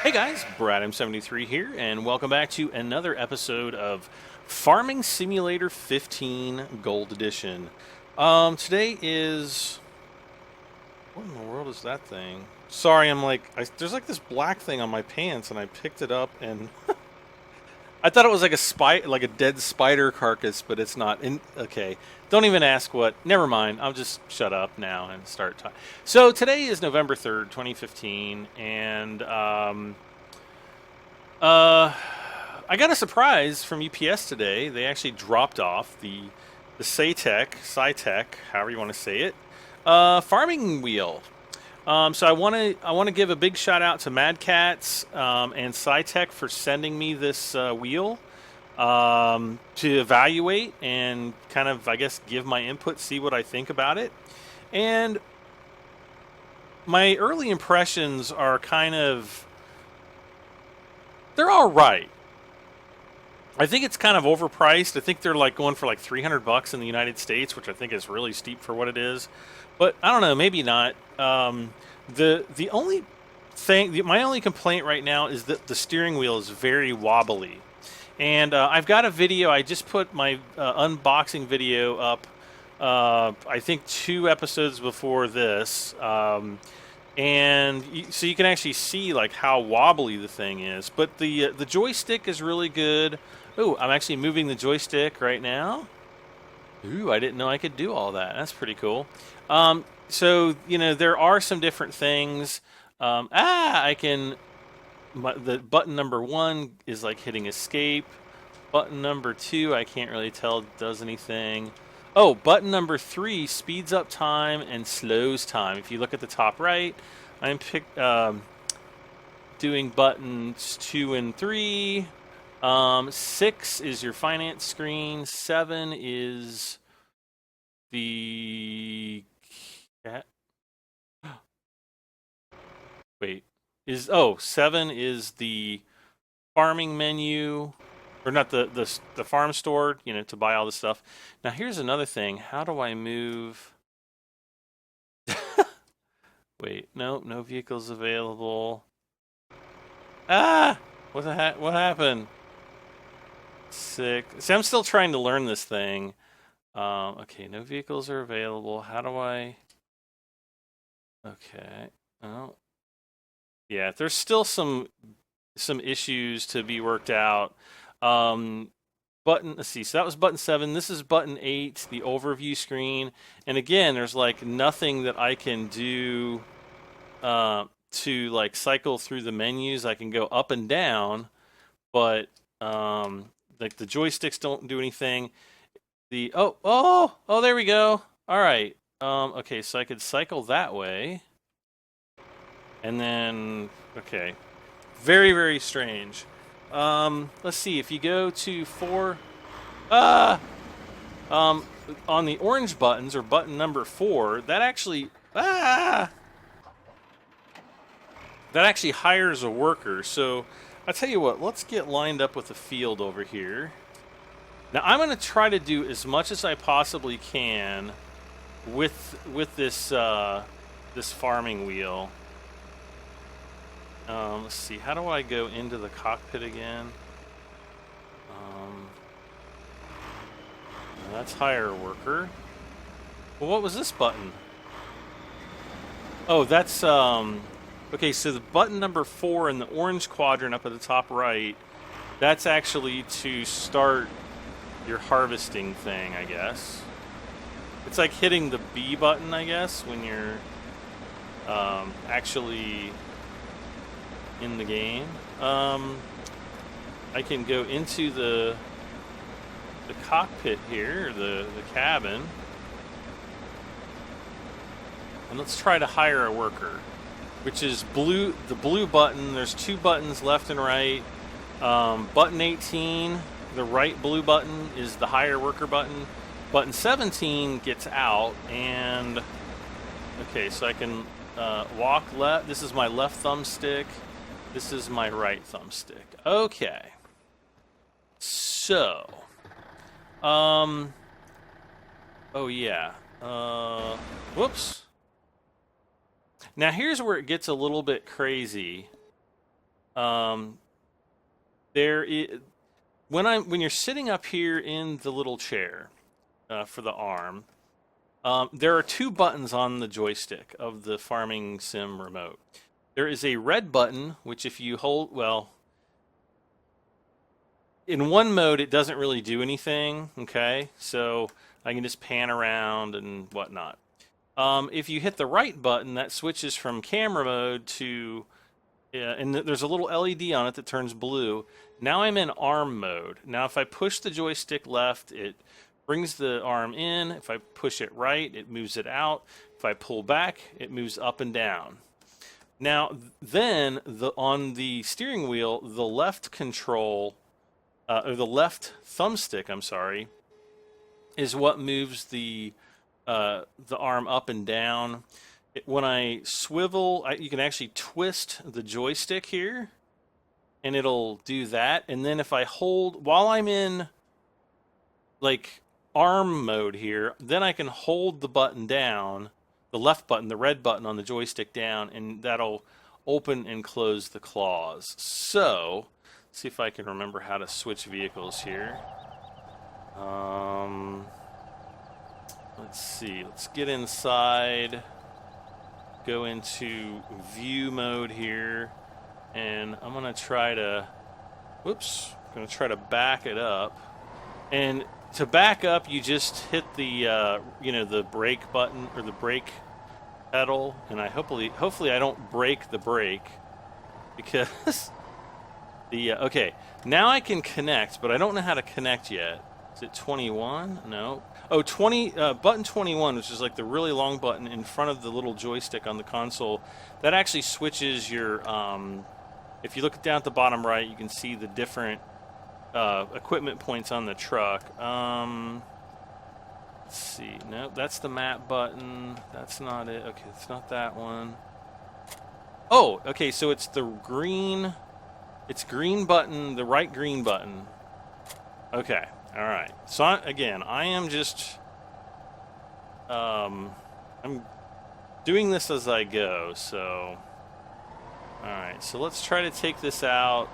Hey guys, BradM73 here, and welcome back to another episode of Farming Simulator 15 Gold Edition. Today is... what in the world is that thing? Sorry, there's like this black thing on my pants, and I picked it up, and I thought it was like a dead spider carcass, but it's not. Okay, don't even ask what. Never mind. I'll just shut up now and start talking. So today is November 3rd, 2015, and I got a surprise from UPS today. They actually dropped off the Saitek, however you want to say it, farming wheel. So I want to give a big shout out to Mad Catz and Saitek for sending me this wheel to evaluate and kind of, I guess, give my input, see what I think about it. And my early impressions are they're all right. I think it's kind of overpriced. I think they're like going for like $300 in the United States, which I think is really steep for what it is. But I don't know, maybe not. The only thing, my only complaint right now is that the steering wheel is very wobbly. And I've got a video. I just put my unboxing video up. I think 2 episodes before this. So you can actually see like how wobbly the thing is. But the joystick is really good. Ooh, I'm actually moving the joystick right now. Ooh, I didn't know I could do all that. That's pretty cool. So, you know, there are some different things. The button number 1 is like hitting escape. Button number 2, I can't really tell does anything. Oh, button number 3 speeds up time and slows time. If you look at the top right, I'm doing buttons 2 and 3. 6 is your finance screen. 7 is the Wait, 7 is the farming menu, or not the farm store, you know, to buy all the stuff. Now here's another thing. How do I move? Wait, no vehicles available. Ah! What happened? 6. See, I'm still trying to learn this thing. Okay, no vehicles are available. How do I... Okay. Oh. Yeah, there's still some issues to be worked out. Let's see. So that was button 7. This is button 8, the overview screen. And again, there's like nothing that I can do to like cycle through the menus. I can go up and down, but like the joysticks don't do anything. Oh, there we go. All right. Okay, so I could cycle that way. And then, okay. Very, very strange. Let's see, if you go to 4... on the orange buttons, or button number 4, that actually... that actually hires a worker. So, I'll tell you what, let's get lined up with the field over here. Now, I'm going to try to do as much as I possibly can with this this farming wheel. Let's see, how do I go into the cockpit again? That's hire a worker. Well, what was this button? Oh, that's okay, so the button number 4 in the orange quadrant up at the top right, that's actually to start your harvesting thing, I guess. It's like hitting the B button, I guess, when you're actually in the game. I can go into the cockpit here, the cabin, and let's try to hire a worker, which is blue. The blue button. There's 2 buttons left and right. Button 18, the right blue button, is the hire worker button. Button 17 gets out, and okay, so I can walk left. This is my left thumbstick. This is my right thumbstick. Okay. So, Oh yeah. Whoops. Now here's where it gets a little bit crazy. Um, there is, when you're sitting up here in the little chair for the arm, there are two buttons on the joystick of the farming sim remote. There is a red button, which if you hold, well, in one mode it doesn't really do anything. Okay, so I can just pan around and whatnot. If you hit the right button, that switches from camera mode to, and there's a little LED on it that turns blue. Now I'm in arm mode. Now if I push the joystick left, it brings the arm in. If I push it right, it moves it out. If I pull back, it moves up and down. Now then, on the steering wheel, the left control, or the left thumbstick, I'm sorry, is what moves the arm up and down. When I swivel, you can actually twist the joystick here, and it'll do that. And then if I hold, while I'm in like arm mode here, then I can hold the button down, the left button, the red button on the joystick down, and that'll open and close the claws. So, let's see if I can remember how to switch vehicles here. Let's see. Let's get inside. Go into view mode here, and I'm gonna try to. Whoops! I'm gonna try to back it up. And to back up, you just hit the the brake button or the brake pedal, and hopefully I don't break the brake because the okay. Now I can connect, but I don't know how to connect yet. Is it 21? No. Oh, 20, button 21, which is like the really long button in front of the little joystick on the console. That actually switches your, if you look down at the bottom right, you can see the different equipment points on the truck. Let's see. Nope, that's the map button. That's not it. Okay, it's not that one. Oh, okay, so it's the green, it's green button, the right green button. Okay. All right. So I am just, I'm doing this as I go. So, all right. So let's try to take this out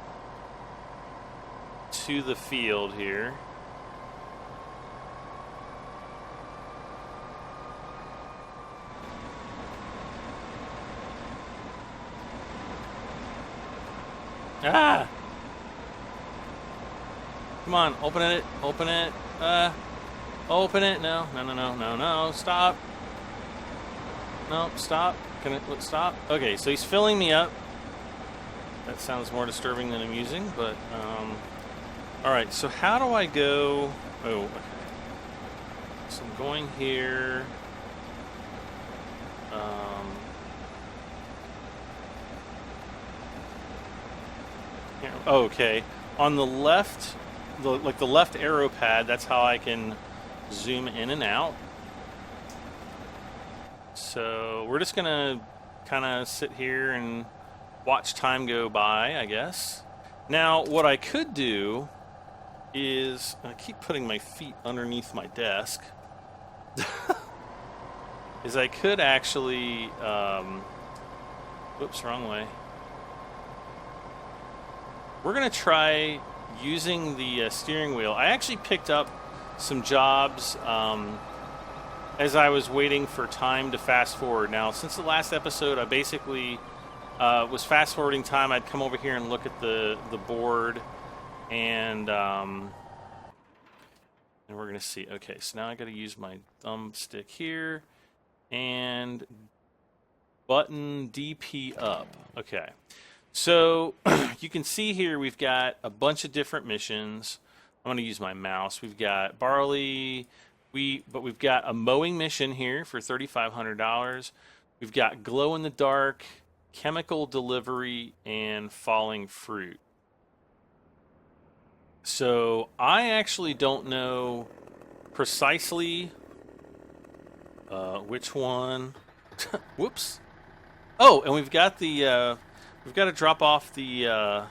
to the field here. Ah! Come on, open it, open it, open it, no, stop. No, stop, stop. Okay, so he's filling me up. That sounds more disturbing than amusing, but, alright, so how do I go, oh, okay. So I'm going here, okay, on the left, like the left arrow pad, that's how I can zoom in and out. So we're just gonna kind of sit here and watch time go by, I guess. Now what I could do is, I keep putting my feet underneath my desk, is I could actually, whoops, wrong way. We're gonna try using the steering wheel. I actually picked up some jobs as I was waiting for time to fast forward. Now, since the last episode, I basically was fast forwarding time. I'd come over here and look at the board, and we're gonna see. Okay, so now I got to use my thumbstick here and button DP up. Okay. So you can see here we've got a bunch of different missions. I'm going to use my mouse. We've got barley, but we've got a mowing mission here for $3,500. We've got glow in the dark, chemical delivery, and falling fruit. So I actually don't know precisely which one. Whoops. Oh, and we've got the. We've got to drop off the.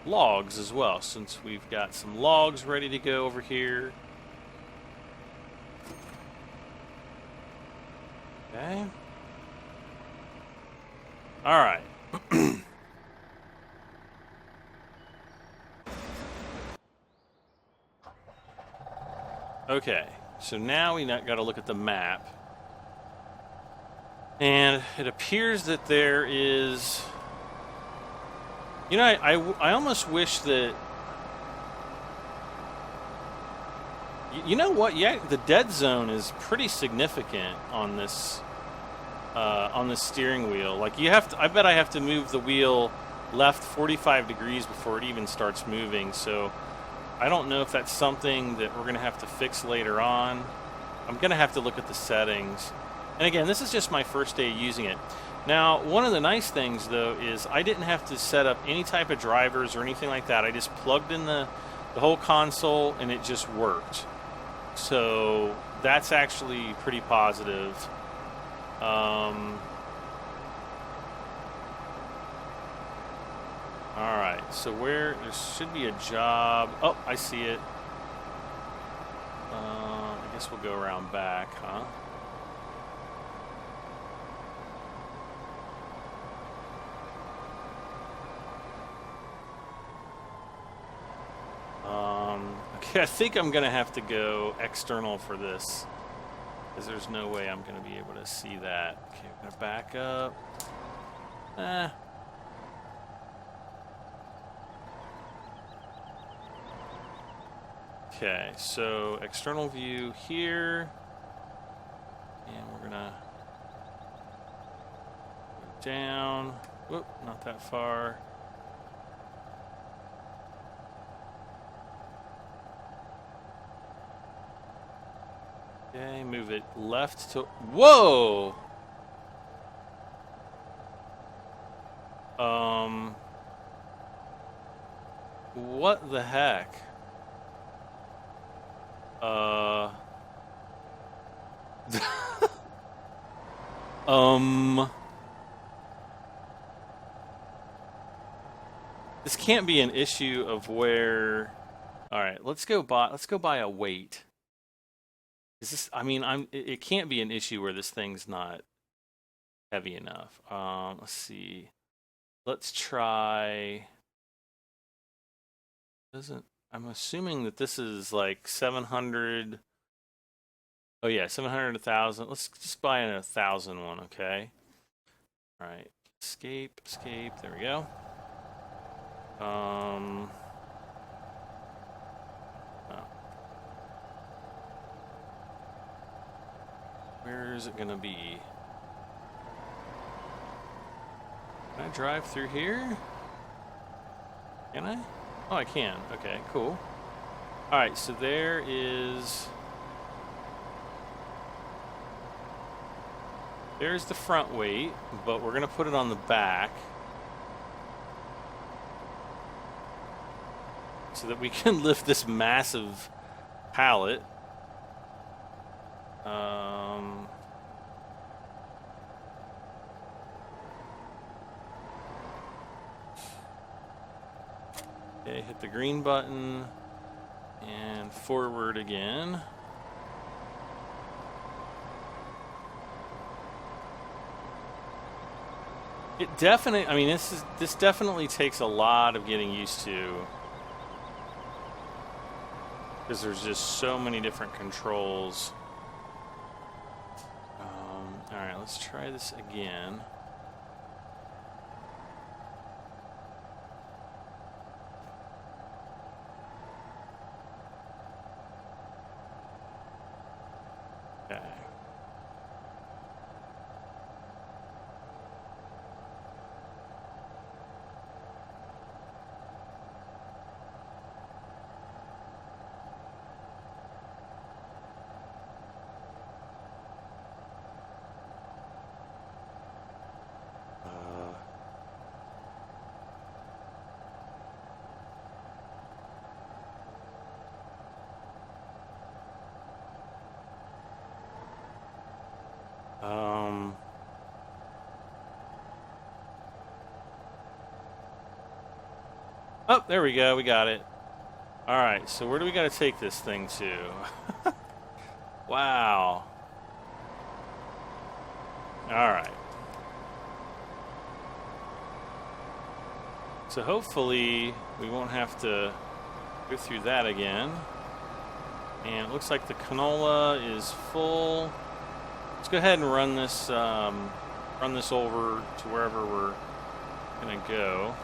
logs as well, since we've got some logs ready to go over here. Okay. All right. Okay, so now we got to look at the map. And it appears that there is... You know, I almost wish that... You know what? Yeah, the dead zone is pretty significant on this steering wheel. Like, you have to... I bet I have to move the wheel left 45 degrees before it even starts moving, so... I don't know if that's something that we're going to have to fix later on. I'm going to have to look at the settings. And again, this is just my first day using it. Now, one of the nice things, though, is I didn't have to set up any type of drivers or anything like that. I just plugged in the whole console, and it just worked. So that's actually pretty positive. Alright, so there should be a job. Oh, I see it. I guess we'll go around back, huh? Okay, I think I'm going to have to go external for this, because there's no way I'm going to be able to see that. Okay, we're going to back up. Okay, so external view here, and we're gonna go down. Whoop, not that far. Okay, move it left to... Whoa! What the heck? This can't be an issue of where... Alright, let's go buy a weight. Is this... I mean, it can't be an issue where this thing's not heavy enough. Let's see. Let's try... I'm assuming that this is like 700... Oh yeah, 700, 1,000. Let's just buy a 1,000 one, okay? Alright. Escape. There we go. Oh. Where is it gonna be? Can I drive through here? Can I? Oh, I can. Okay, cool. Alright, so there's the front weight, but we're gonna put it on the back so that we can lift this massive pallet. Okay, hit the green button and forward again. It definitely, I mean, this definitely takes a lot of getting used to, because there's just so many different controls. All right, let's try this again. Okay. Oh, there we go. We got it. All right, so where do we got to take this thing to? Wow. All right. So hopefully we won't have to go through that again. And it looks like the canola is full. Let's go ahead and run this over to wherever we're gonna go.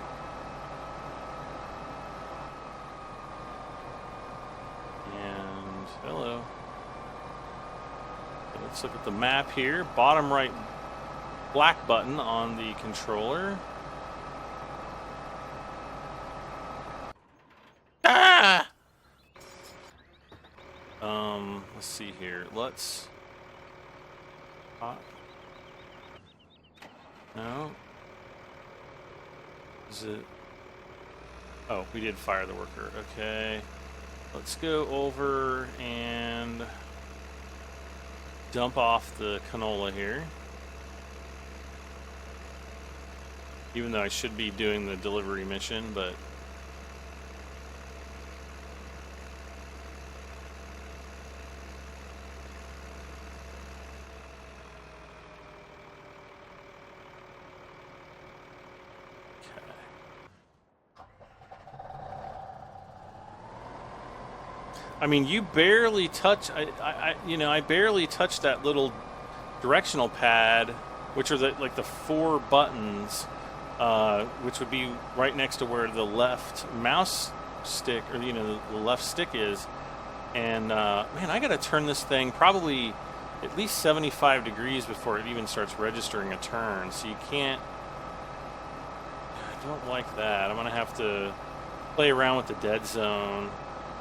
And hello. Okay, let's look at the map here. Bottom right black button on the controller. Ah! Let's see here. Let's... No. Is it... Oh, we did fire the worker. Okay. Let's go over and dump off the canola here. Even though I should be doing the delivery mission, but... I mean, you barely touch. I barely touched that little directional pad, which are like the 4 buttons, which would be right next to where the left mouse stick, or the left stick is. And man, I got to turn this thing probably at least 75 degrees before it even starts registering a turn. So you can't. I don't like that. I'm gonna have to play around with the dead zone.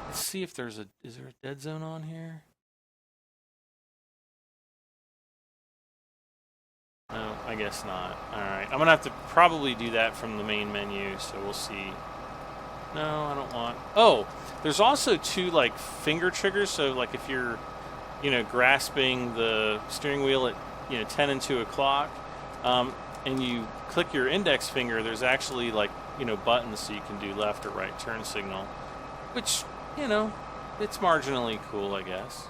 Let's see if is there a dead zone on here? No, I guess not. Alright, I'm gonna have to probably do that from the main menu, so we'll see. No, I don't want... Oh, there's also 2, like, finger triggers, so, like, if you're, grasping the steering wheel at, 10 and 2 o'clock, and you click your index finger, there's actually, like, buttons so you can do left or right turn signal, which... it's marginally cool, I guess.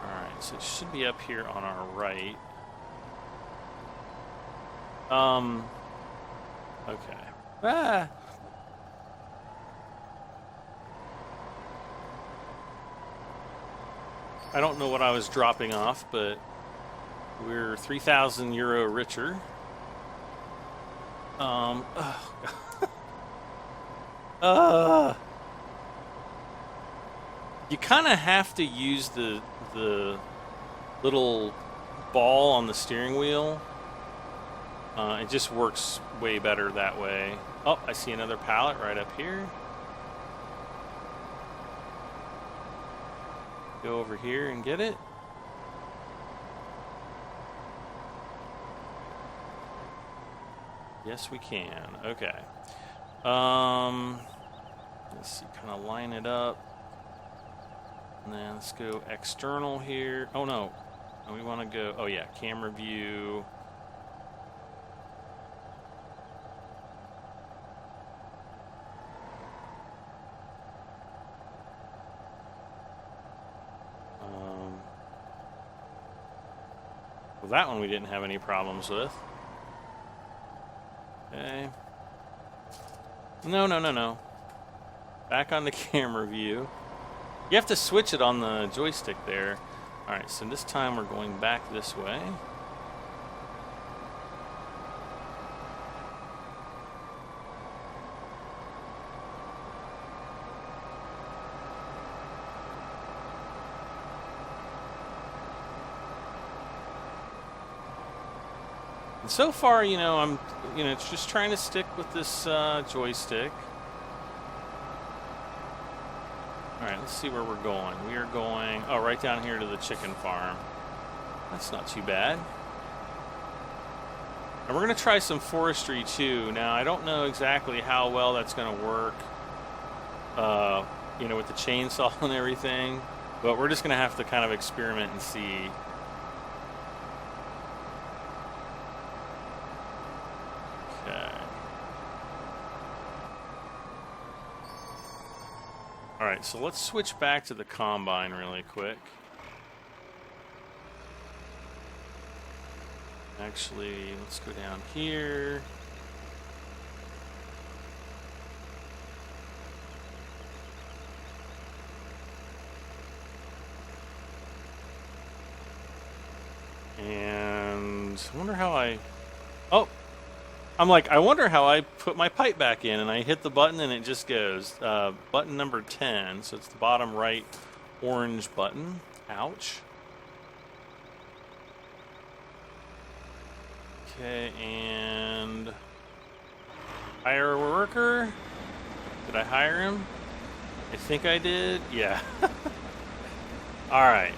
Alright, so it should be up here on our right. Okay. Ah! I don't know what I was dropping off, but we're 3,000 euro richer. You kind of have to use the little ball on the steering wheel. It just works way better that way. Oh, I see another pallet right up here. Go over here and get it. Yes, we can. Okay. Let's see, kind of line it up. And then let's go external here. Oh no, we want to go, oh yeah, camera view. Well, that one we didn't have any problems with. Okay. No. Back on the camera view. You have to switch it on the joystick there. Alright, so this time we're going back this way. And so far, I'm, it's just trying to stick with this joystick. Alright, let's see where we're going. We are going, right down here to the chicken farm. That's not too bad. And we're going to try some forestry too. Now, I don't know exactly how well that's going to work, with the chainsaw and everything. But we're just going to have to kind of experiment and see. Okay. All right, so let's switch back to the combine really quick. Actually, let's go down here. And I wonder how I... Oh! I'm like, I wonder how I put my pipe back in, and I hit the button and it just goes. Button number 10, so it's the bottom right orange button. Ouch. Okay, and... Hire a worker? Did I hire him? I think I did. Yeah. Alright.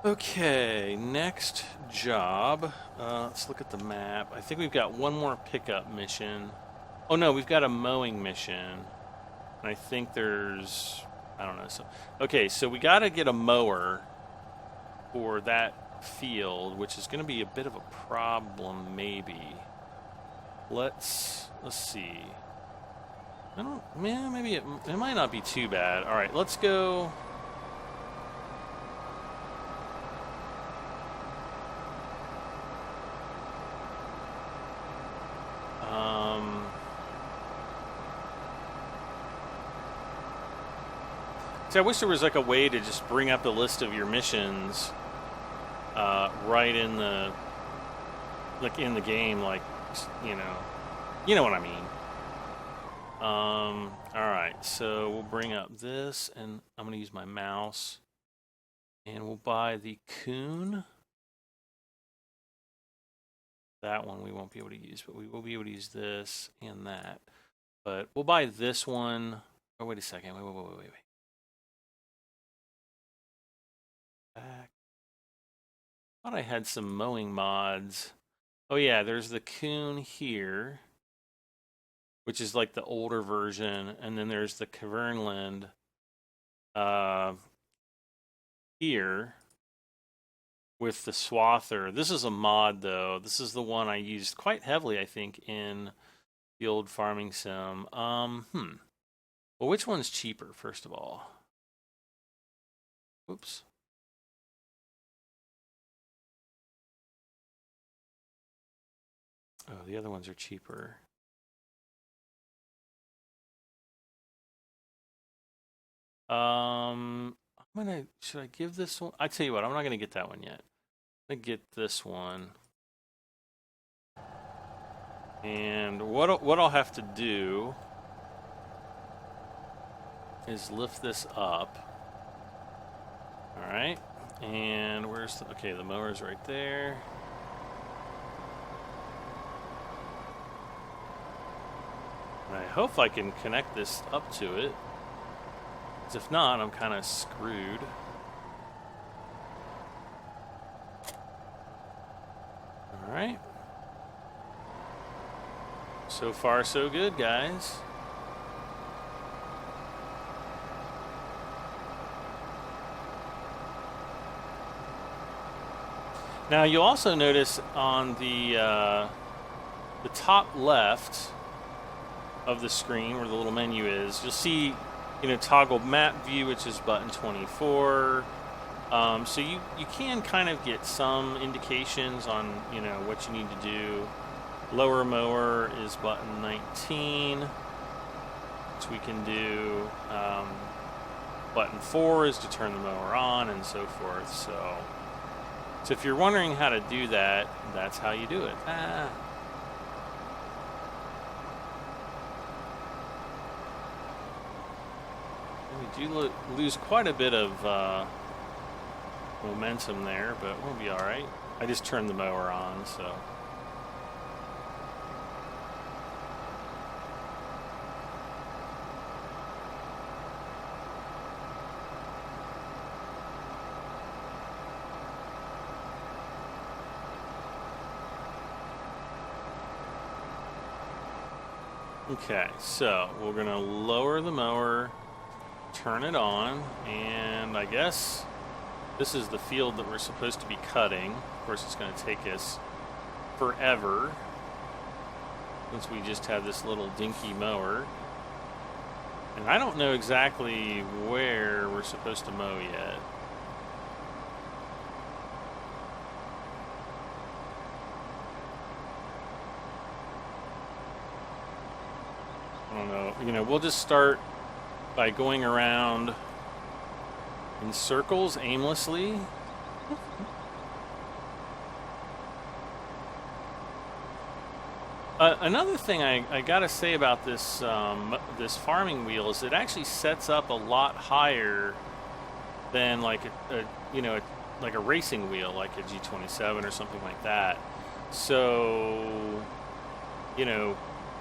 Okay, next job. Let's look at the map. I think we've got one more pickup mission. Oh no, we've got a mowing mission. And I think there's... I don't know. So, okay, so we got to get a mower for that field, which is going to be a bit of a problem, maybe. Let's see. I don't... Yeah, maybe it might not be too bad. All right, let's go... See, I wish there was like a way to just bring up the list of your missions right in the game, like, you know what I mean. All right, so we'll bring up this, and I'm gonna use my mouse, and we'll buy the coon. That one we won't be able to use, but we will be able to use this and that. But we'll buy this one. Oh, wait a second. Wait. Back. I thought I had some mowing mods. Oh yeah, there's the coon here, which is like the older version, and then there's the Cavernland here with the swather. This is a mod though. This is the one I used quite heavily, I think, in the old farming sim. Well, which one's cheaper, first of all? Oops. Oh, the other ones are cheaper. Should I give this one? I tell you what, I'm not gonna get that one yet. I'm gonna get this one. And what I'll have to do is lift this up. All right, and where's the, okay, the mower's right there. And I hope I can connect this up to it. Because if not, I'm kind of screwed. All right. So far, so good, guys. Now, you'll also notice on the top left of the screen where the little menu is, you'll see, toggle map view, which is button 24. So you can kind of get some indications on, what you need to do. Lower mower is button 19, which we can do. Button 4 is to turn the mower on, and so forth. So if you're wondering how to do that, that's how you do it. We do lose quite a bit of momentum there, but we'll be all right. I just turned the mower on, so. Okay, so we're going to lower the mower, turn it on, and I guess this is the field that we're supposed to be cutting. Of course, it's going to take us forever. since we just have this little dinky mower. And I don't know exactly where we're supposed to mow yet. I don't know. You know, we'll just start by going around in circles aimlessly. Another thing I gotta say about this this farming wheel is it actually sets up a lot higher than like like a racing wheel, like a G27 or something like that. So, you know, you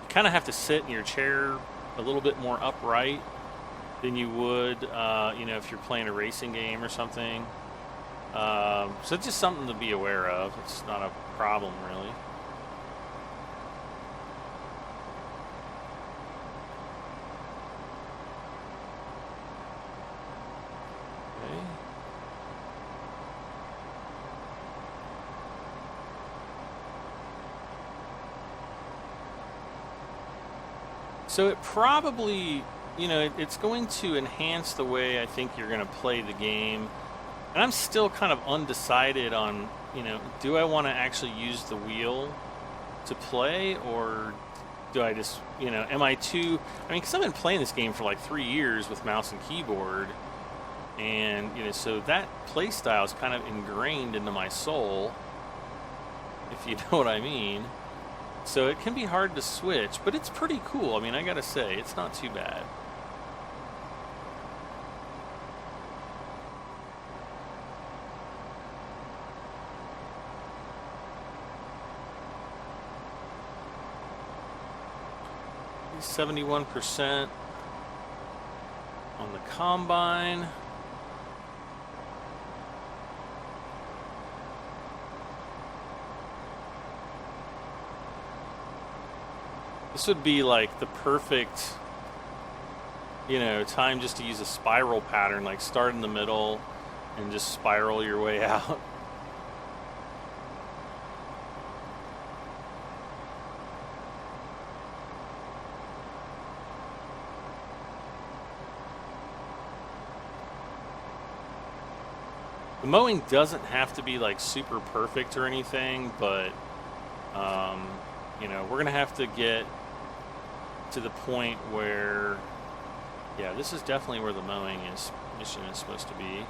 kind of have to sit in your chair a little bit more upright than you would, if you're playing a racing game or something. So it's just something to be aware of. It's not a problem, really. Okay. So it probably, it's going to enhance the way I think you're going to play the game. And I'm still kind of undecided on, do I want to actually use the wheel to play, or do I just, am I too, because I've been playing this game for like 3 years with mouse and keyboard, and, so that play style is kind of ingrained into my soul, if you know what I mean. So it can be hard to switch, but it's pretty cool. I mean, I gotta say, it's not too bad. He's 71% on the combine. This would be like the perfect, time just to use a spiral pattern, like start in the middle and just spiral your way out. The mowing doesn't have to be like super perfect or anything, but, we're going to have to get to the point where, yeah, this is definitely where the mowing mission is supposed to be.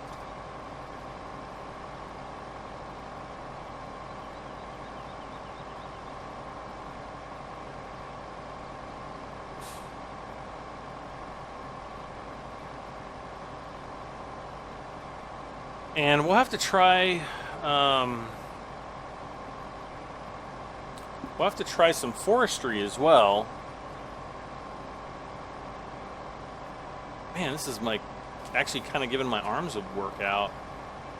And we'll have to try, some forestry as well. Man, this is actually kind of giving my arms a workout.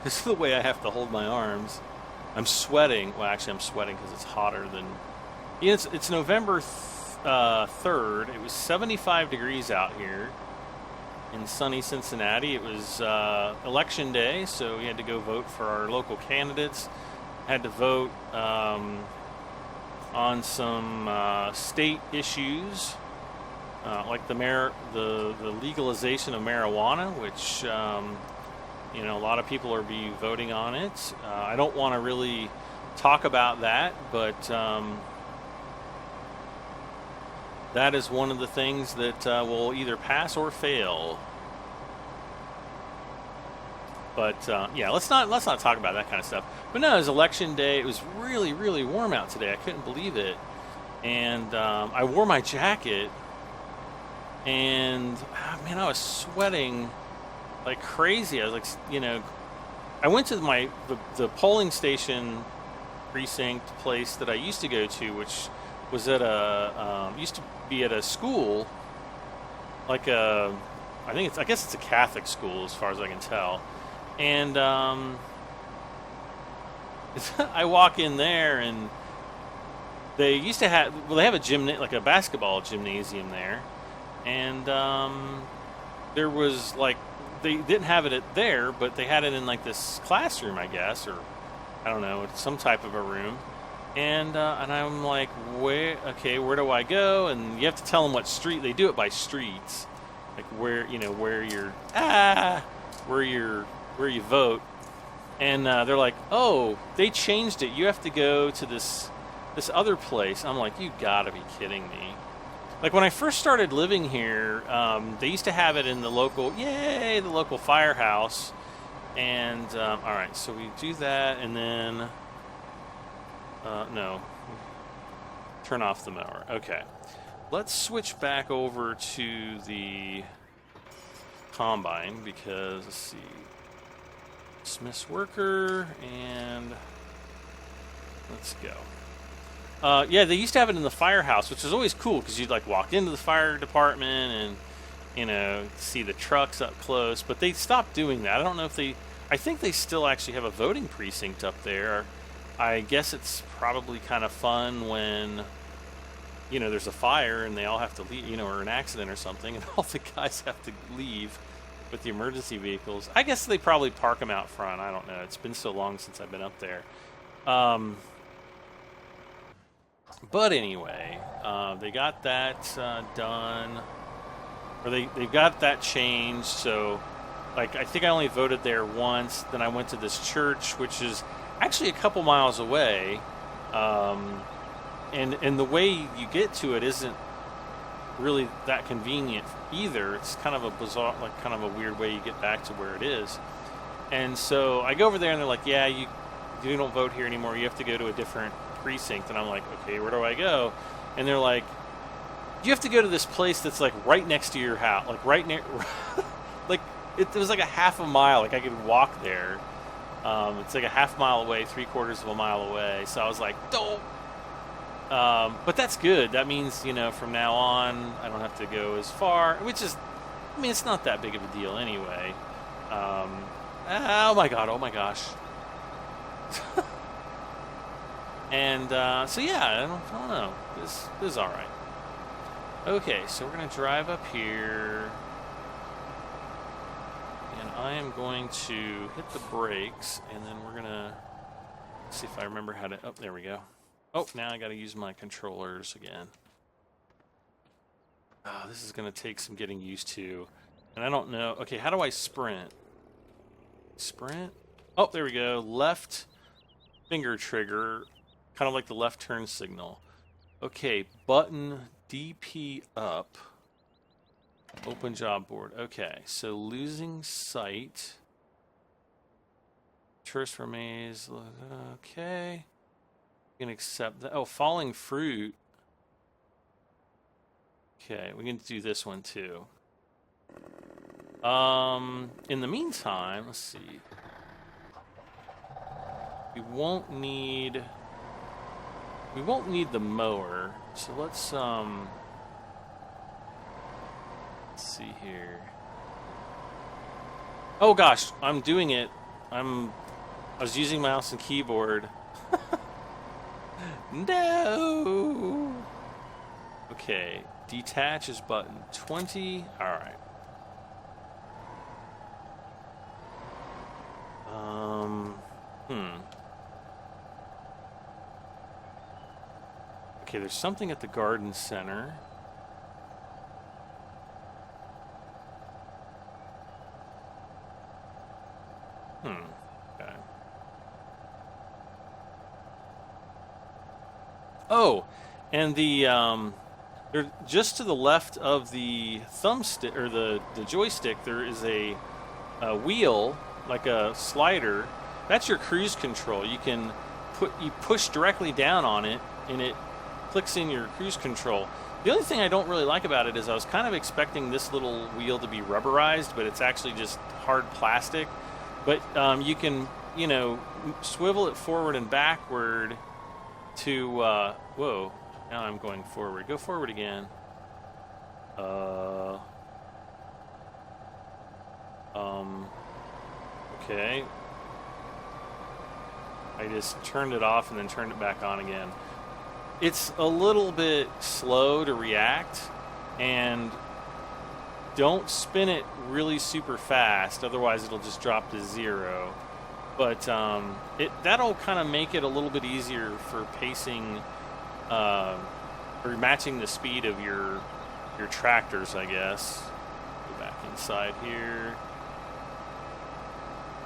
This is the way I have to hold my arms. I'm sweating. Well, actually, I'm sweating because it's hotter than. Yeah, it's November 3rd. It was 75 degrees out here in sunny Cincinnati. It was election day, so we had to go vote for our local candidates. Had to vote on some state issues. Like the legalization of marijuana, which a lot of people are voting on it. I don't want to really talk about that, but that is one of the things that will either pass or fail. But yeah, let's not talk about that kind of stuff. But no, it was election day. It was really, really warm out today. I couldn't believe it, and I wore my jacket. And man, I was sweating like crazy. I was like, I went to the polling station precinct place that I used to go to, which was at used to be at a school, I guess it's a Catholic school as far as I can tell. And I walk in there, and they used to have, they have a basketball gymnasium there. And there was they didn't have it there, but they had it in this classroom, I guess, or I don't know, some type of a room. And I'm like, where? Okay, where do I go? And you have to tell them what street. They do it by streets, like where where you vote. And they're like, oh, they changed it. You have to go to this other place. I'm like, you gotta be kidding me. Like when I first started living here, they used to have it in the local firehouse. And all right, so we do that, and then. No. Turn off the mower. Okay. Let's switch back over to the combine because, let's see. Dismiss worker, and let's go. Yeah, they used to have it in the firehouse, which is always cool because you'd like walk into the fire department and, see the trucks up close. But they stopped doing that. I don't know if I think they still actually have a voting precinct up there. I guess it's probably kind of fun when, there's a fire and they all have to leave, or an accident or something, and all the guys have to leave with the emergency vehicles. I guess they probably park them out front. I don't know. It's been so long since I've been up there. But anyway, they got that done, or they've got that changed. So, like, I think I only voted there once. Then I went to this church, which is actually a couple miles away, and the way you get to it isn't really that convenient either. It's kind of a bizarre, like kind of a weird way you get back to where it is. And so I go over there and they're like, yeah, you don't vote here anymore. You have to go to a different precinct. And I'm like, okay, where do I go? And they're like, you have to go to this place that's like right next to your house, like right near, like it was like a half a mile. Like I could walk there. It's like a half mile away, 3/4 of a mile away. So I was like, don't. But that's good. That means, from now on, I don't have to go as far, which is, it's not that big of a deal anyway. Oh my gosh. And, so yeah, I don't know. This is all right. Okay, so we're going to drive up here. And I am going to hit the brakes, and then we're going to see if I remember how to... Oh, there we go. Oh, now I got to use my controllers again. Oh, this is going to take some getting used to. And I don't know... Okay, how do I sprint? Sprint? Oh, there we go. Left finger trigger, kind of like the left turn signal. Okay, button DP up. Open job board. Okay, so losing sight. Tourist for maze. Okay. We can accept that. Oh, falling fruit. Okay, we can do this one too. In the meantime, let's see. We won't need the mower. So let's see here. Oh gosh, I'm doing it. I was using mouse and keyboard. No. Okay, detach is button 20. All right. Okay, there's something at the garden center. Okay. Oh, and they're just to the left of the thumbstick or the joystick. There is a wheel, like a slider. That's your cruise control. You push directly down on it, and it clicks in your cruise control. The only thing I don't really like about it is I was kind of expecting this little wheel to be rubberized, but it's actually just hard plastic. But you can, swivel it forward and backward to, whoa, now I'm going forward. Go forward again. Okay. I just turned it off and then turned it back on again. It's a little bit slow to react, and don't spin it really super fast, otherwise it'll just drop to 0. But that'll kind of make it a little bit easier for pacing or matching the speed of your tractors, I guess. Go back inside here.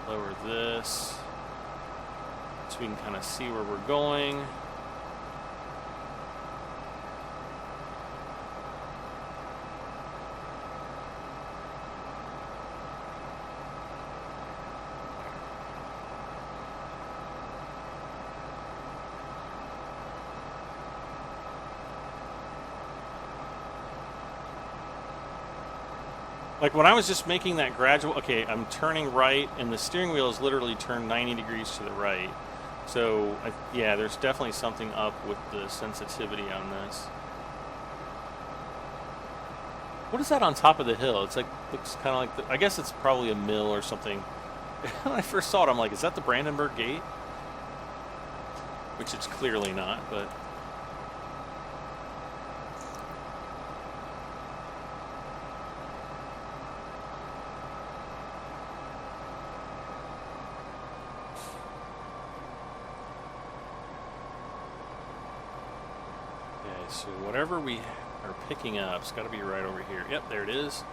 Lower this so we can kind of see where we're going. Like when I was just making that gradual, okay, I'm turning right and the steering wheel is literally turned 90 degrees to the right. So yeah, there's definitely something up with the sensitivity on this. What is that on top of the hill? It's like, looks kind of like, I guess it's probably a mill or something. When I first saw it, I'm like, is that the Brandenburg Gate? Which it's clearly not, but... So whatever we are picking up, it's got to be right over here. Yep, there it is.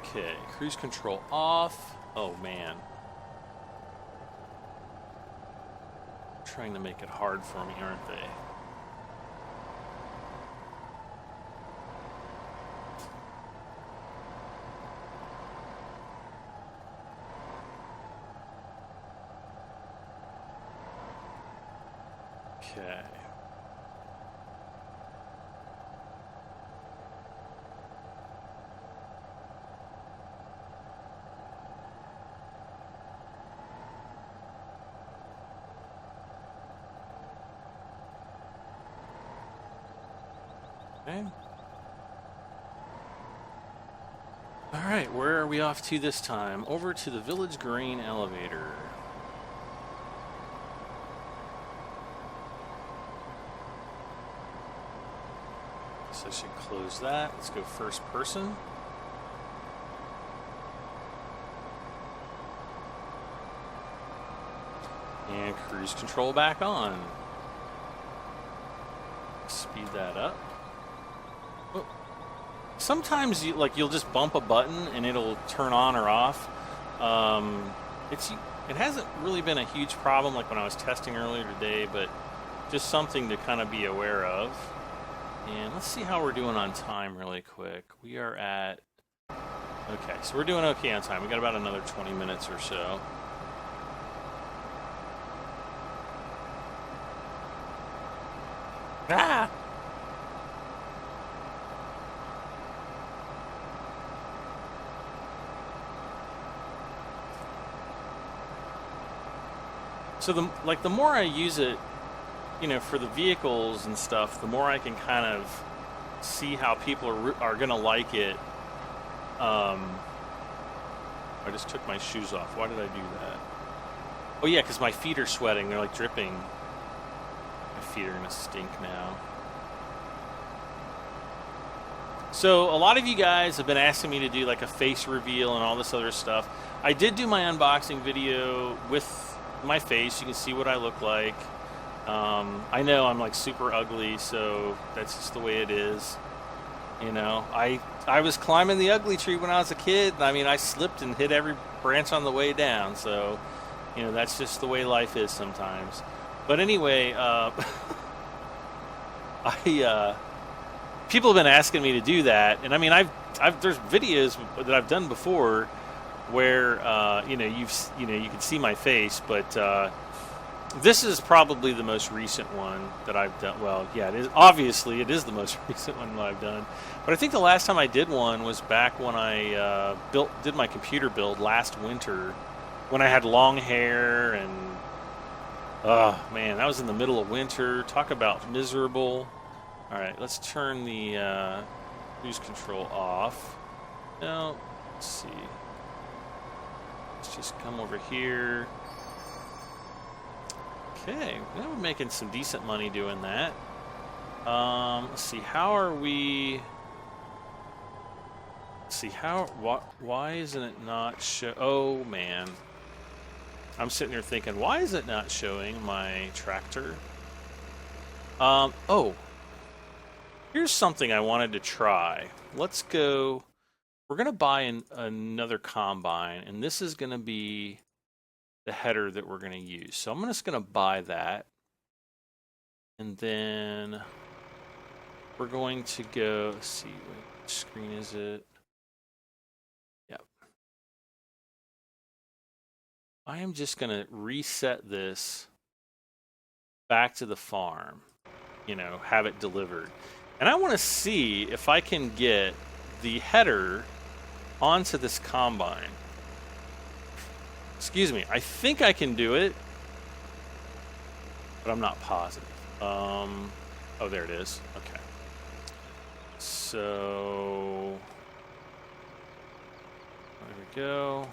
Okay, cruise control off. Oh, man. Trying to make it hard for me, aren't they? Okay. Okay. All right, where are we off to this time? Over to the Village Grain elevator. So I should close that. Let's go first person. And cruise control back on. Speed that up. Oh. Sometimes you'll just bump a button and it'll turn on or off. It hasn't really been a huge problem like when I was testing earlier today, but just something to kind of be aware of. And let's see how we're doing on time really quick. We are at... Okay, so we're doing okay on time. We got about another 20 minutes or so. Ah! So the more I use it, for the vehicles and stuff, the more I can kind of see how people are gonna like it. I just took my shoes off. Why did I do that? Oh yeah, because my feet are sweating. They're like dripping. My feet are gonna stink now. So a lot of you guys have been asking me to do like a face reveal and all this other stuff. I did do my unboxing video with my face. You can see what I look like. I know I'm like super ugly, so that's just the way it is. I was climbing the ugly tree when I was a kid. I mean, I slipped and hit every branch on the way down. So, that's just the way life is sometimes. But anyway, people have been asking me to do that, and I mean, there's videos that I've done before where you can see my face, but this is probably the most recent one that I've done. Well, yeah, it is the most recent one that I've done. But I think the last time I did one was back when I did my computer build last winter, when I had long hair and man, that was in the middle of winter. Talk about miserable. All right, let's turn the cruise control off. Now, let's see. Let's just come over here. Okay, now we're making some decent money doing that. Let's see, how are we... Let's see, why isn't it not show... Oh, man. I'm sitting here thinking, why is it not showing my tractor? Oh, here's something I wanted to try. Let's go. We're going to buy another combine, and this is going to be the header that we're going to use. So I'm just going to buy that. And then we're going to go, let's see, which screen is it? Yep. I am just going to reset this back to the farm, you know, have it delivered. And I want to see if I can get the header onto this combine. Excuse me, I think I can do it, but I'm not positive. Oh, there it is. Okay. So, there we go.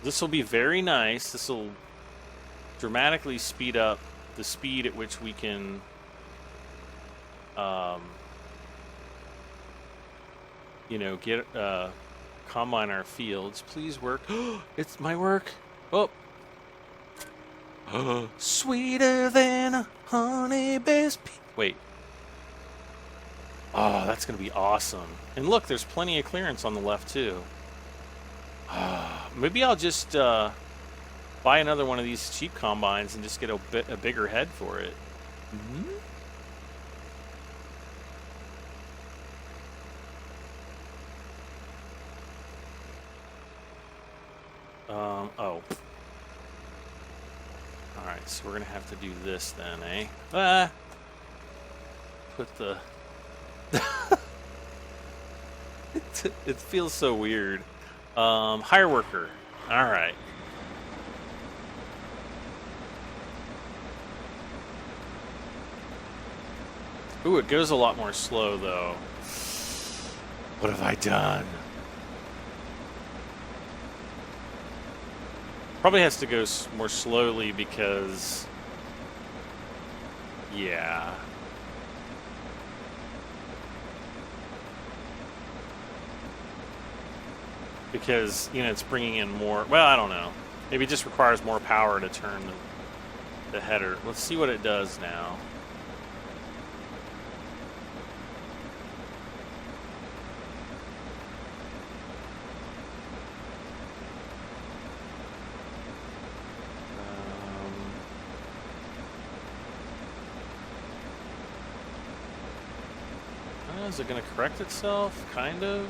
This will be very nice. This will dramatically speed up the speed at which we can you know, get combine our fields. Please work. It's my work. Oh. Sweeter than honey best. Wait. Oh, that's going to be awesome. And look, there's plenty of clearance on the left too. Maybe I'll just buy another one of these cheap combines and just get a bigger head for it. Mm-hmm. Oh. Alright, so we're going to have to do this then, eh? Ah! Put the... it feels so weird. Hire worker. Alright. Ooh, it goes a lot more slow, though. What have I done? Probably has to go more slowly because... Yeah. Because, you know, it's bringing in more... Well, I don't know. Maybe it just requires more power to turn the header. Let's see what it does now. Is it going to correct itself? Kind of.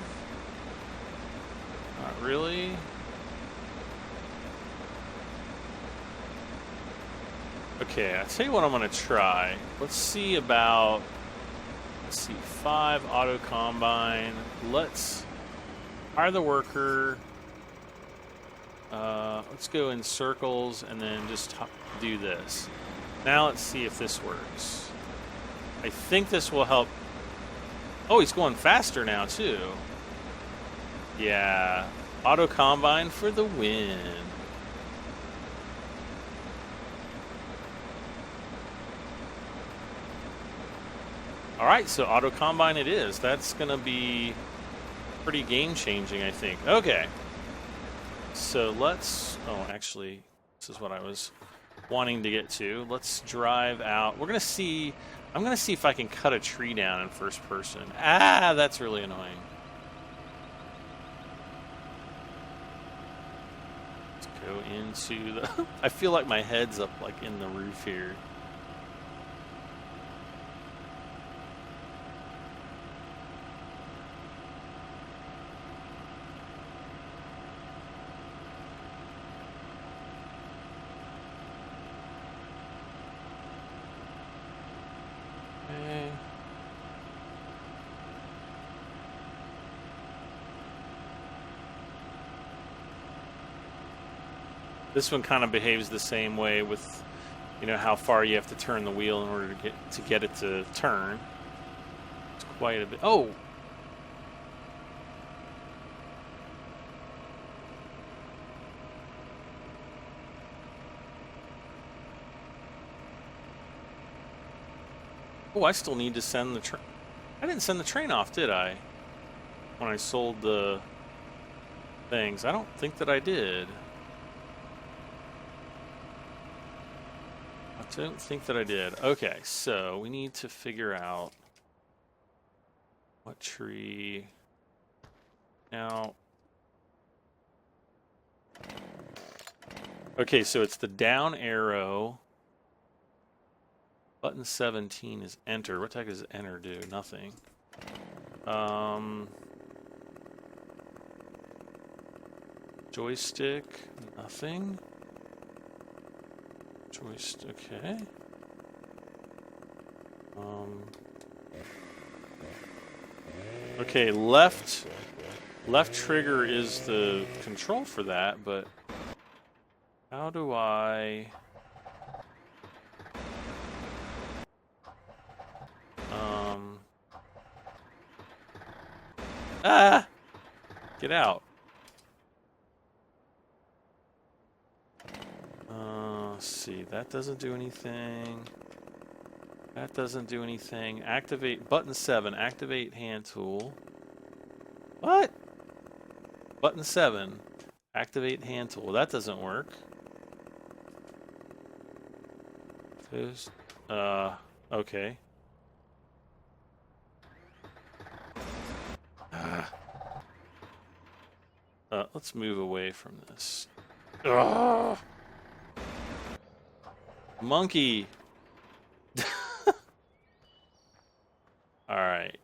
Not really. Okay, I'll tell you what I'm going to try. Let's see about, let's see, 5 auto combine. Let's hire the worker. Let's go in circles and then just do this. Now let's see if this works. I think this will help. Oh, he's going faster now, too. Yeah. Auto combine for the win. All right, so auto combine it is. That's going to be pretty game-changing, I think. Okay. So let's... Oh, actually, this is what I was wanting to get to. Let's drive out. We're going to see... I'm going to see if I can cut a tree down in first person. Ah, that's really annoying. Let's go into the... I feel like my head's up like in the roof here. This one kind of behaves the same way with, you know, how far you have to turn the wheel in order to get it to turn. It's quite a bit. Oh! Oh, I still need to send the I didn't send the train off, did I? When I sold the things. I don't think that I did. I don't think that I did. Okay, so we need to figure out what tree. Now. Okay, so it's the down arrow. Button 17 is enter. What the heck does enter do? Nothing. Joystick, nothing. Joystick, okay. Okay, left trigger is the control for that, but how do I... Ah! Get out. Let's see, that doesn't do anything. That doesn't do anything. Activate, button 7, activate hand tool. What? Button 7, activate hand tool. That doesn't work. There's, okay. Let's move away from this. Ugh. Monkey. All right.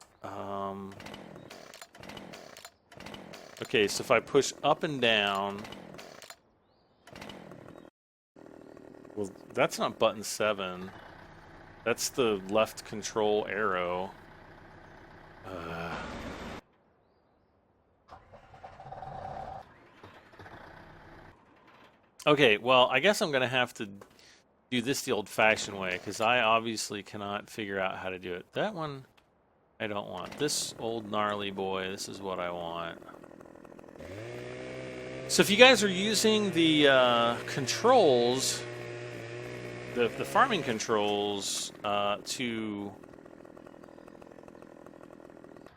Okay, so if I push up and down, well, that's not button 7. That's the left control arrow. Okay, well, I guess I'm going to have to do this the old-fashioned way, because I obviously cannot figure out how to do it. That one, I don't want. This old gnarly boy, this is what I want. So if you guys are using the controls, the farming controls to...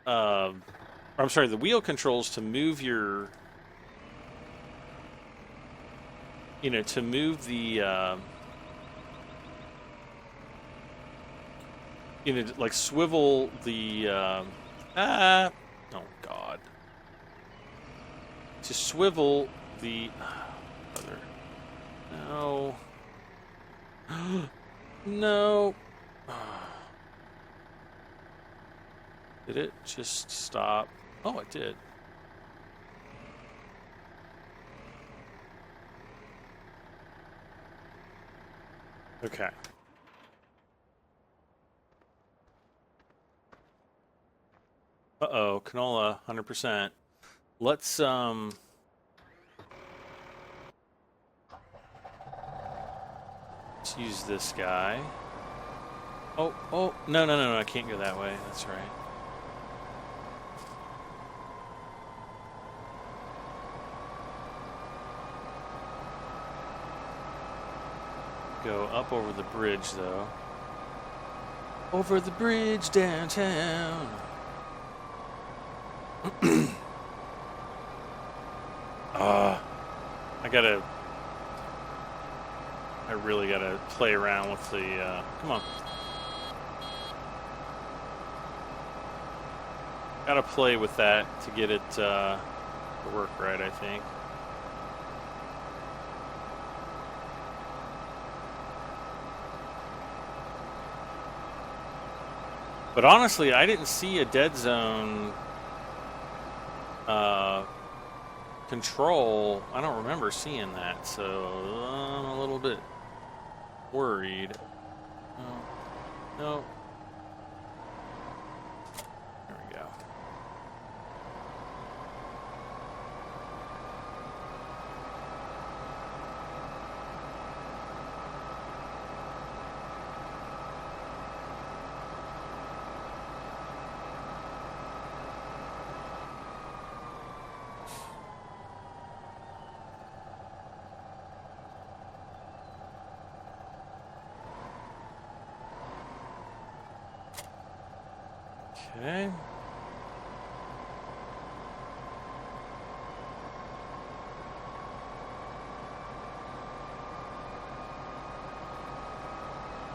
I'm sorry, the wheel controls to move your... You know, to move the, you know, like swivel the, oh God. To swivel the, no. No. Did it just stop? Oh, it did. Okay. Uh-oh, canola, 100%. Let's use this guy. Oh, no, I can't go that way. That's right. Go up over the bridge, though. Over the bridge downtown. I really gotta play around with the, come on. Gotta play with that to get it, to work right, I think. But honestly, I didn't see a dead zone control. I don't remember seeing that, so I'm a little bit worried. No. There we go. Okay.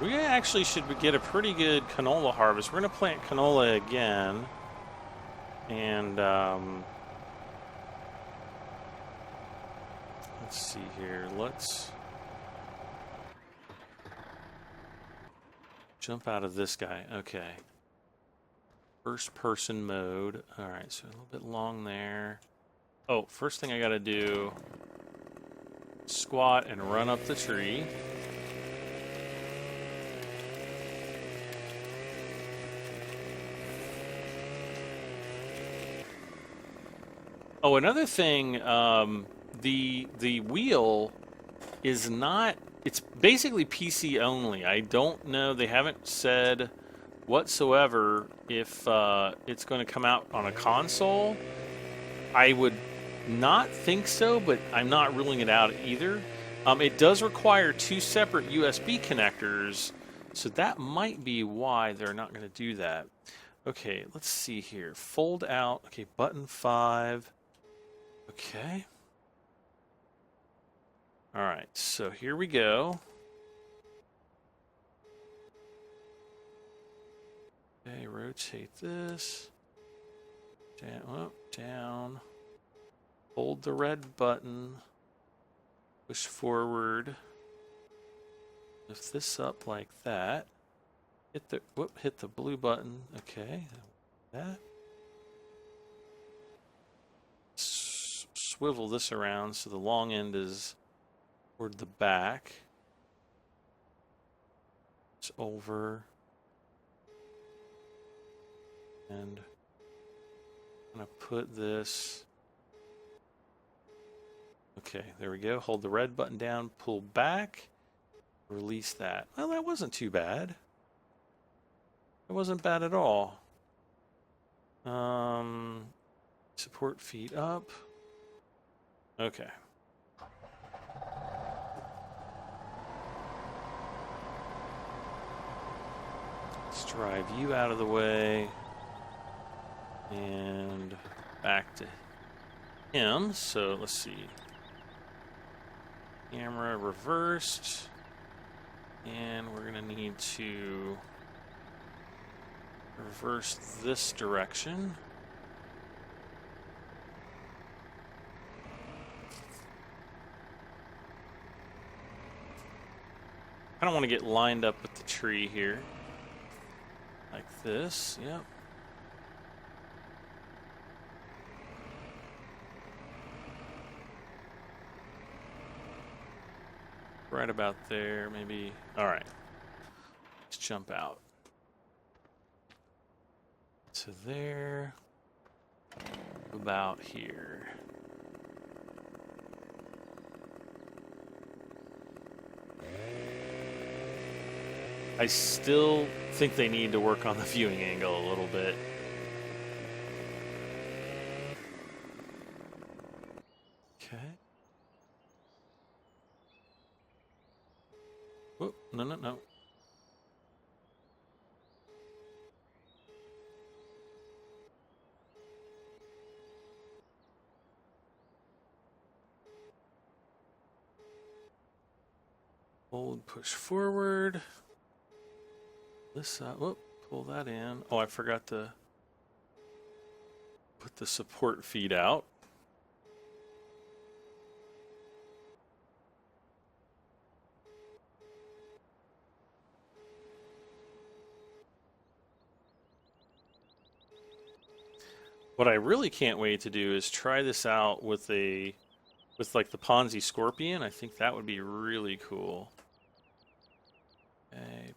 We actually should get a pretty good canola harvest. We're going to plant canola again. And, let's see here. Let's jump out of this guy. Okay. First person mode. All right, so a little bit long there. Oh, first thing I got to do, squat and run up the tree. Oh, another thing, the wheel is not, it's basically PC only. I don't know, they haven't said whatsoever if it's going to come out on a console. I would not think so, but I'm not ruling it out either. It does require 2 separate USB connectors, so that might be why they're not going to do that. Okay, let's see here. Fold out. Okay, button 5. Okay. All right, so here we go. Okay, rotate this. Down, up, down. Hold the red button. Push forward. Lift this up like that. Hit the blue button. Okay, that. Swivel this around so the long end is toward the back. It's over. And I'm going to put this. Okay, there we go. Hold the red button down, pull back, release that. Well, that wasn't too bad. It wasn't bad at all. Support feet up. Okay. Let's drive you out of the way and back to him. So let's see. Camera reversed. And we're going to need to reverse this direction. I don't want to get lined up with the tree here. Like this, yep. Right about there, maybe. All right. Let's jump out. To there. About here. I still think they need to work on the viewing angle a little bit. Okay. Whoop, no. Hold, push forward. This up. Whoop, pull that in. Oh, I forgot to put the support feet out. What I really can't wait to do is try this out with like the Ponzi Scorpion. I think that would be really cool. Okay.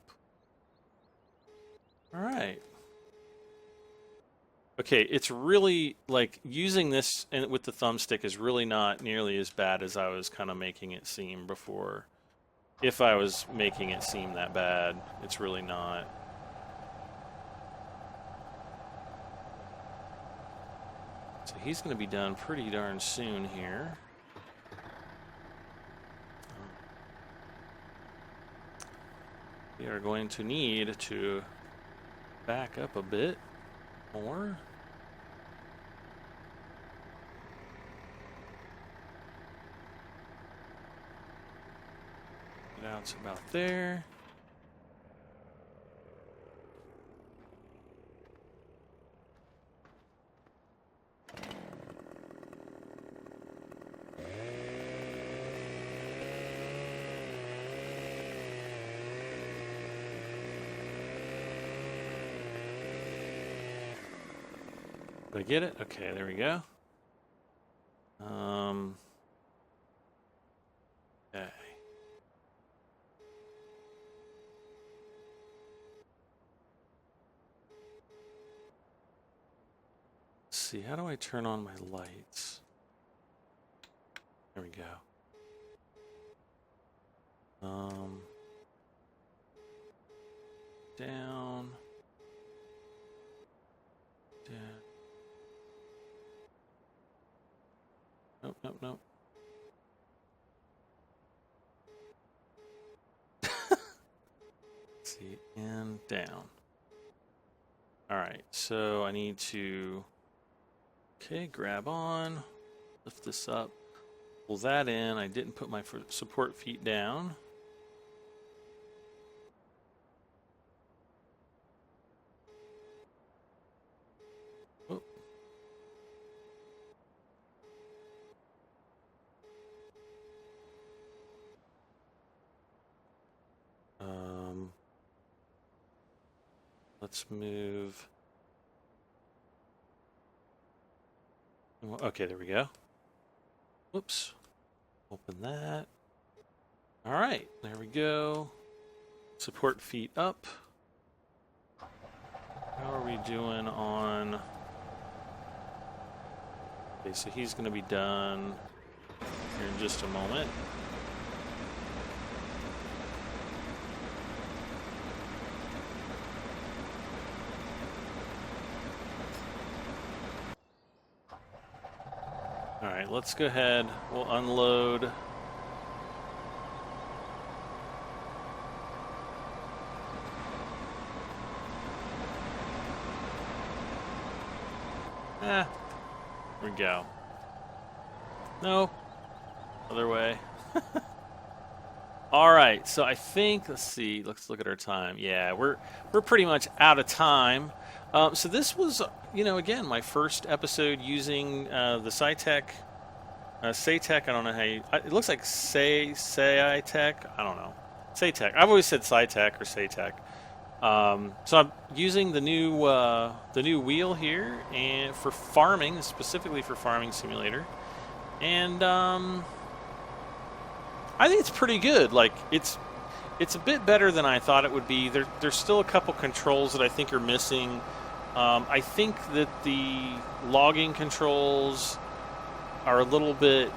All right. Okay, it's really like using this and with the thumbstick is really not nearly as bad as I was kind of making it seem before. If I was making it seem that bad, it's really not. So he's going to be done pretty darn soon here. We are going to need to back up a bit. more. Get out to about there. Did I get it? Okay, there we go. Okay. Let's see, how do I turn on my lights? There we go. Down. Down. Nope, nope, nope. Let's see, and down. All right, so I need to, okay, grab on, lift this up, pull that in. I didn't put my support feet down. Whoop. Let's move. Okay, there we go. Whoops. Open that. All right, there we go. Support feet up. How are we doing on... Okay, so he's going to be done here in just a moment. All right, let's go ahead. We'll unload. Here we go. No, other way. All right, so I think, let's see, let's look at our time. Yeah, we're pretty much out of time. So this was, you know, again, my first episode using the Saitek. Saitek, I don't know how you, it looks like Saitek, I don't know. Saitek, I've always said Saitek or Saitek. So I'm using the new wheel here and for farming, specifically for Farming Simulator. And I think it's pretty good. Like it's a bit better than I thought it would be. There's still a couple controls that I think are missing. I think that the logging controls are a little bit,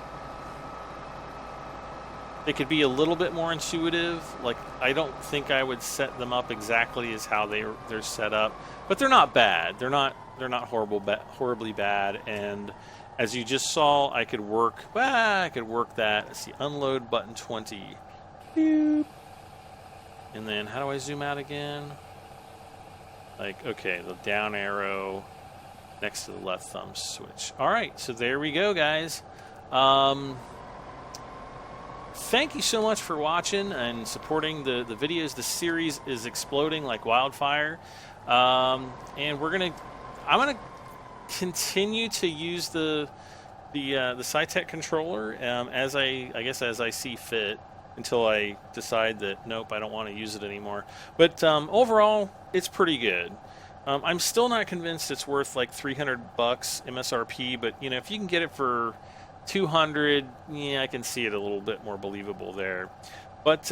they could be a little bit more intuitive. Like I don't think I would set them up exactly as how they're set up, but they're not bad. They're not horribly bad. And as you just saw, I could work that. Let's see, unload button 20. Boop. And then how do I zoom out again? Like, okay, the down arrow next to the left thumb switch. All right, so there we go, guys. Thank you so much for watching and supporting the videos. The series is exploding like wildfire. And I'm gonna continue to use the Saitek controller as I see fit until I decide that nope, I don't want to use it anymore. But overall, it's pretty good. I'm still not convinced it's worth like $300 MSRP, but you know, if you can get it for 200, yeah, I can see it a little bit more believable there. But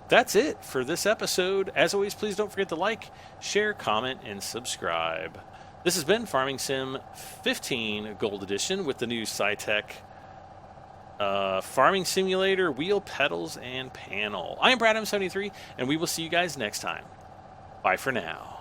that's it for this episode. As always, please don't forget to like, share, comment, and subscribe. This has been Farming Sim 15 Gold Edition with the new Saitek Farming Simulator wheel, pedals, and panel. I am Brad M73, and we will see you guys next time. Bye for now.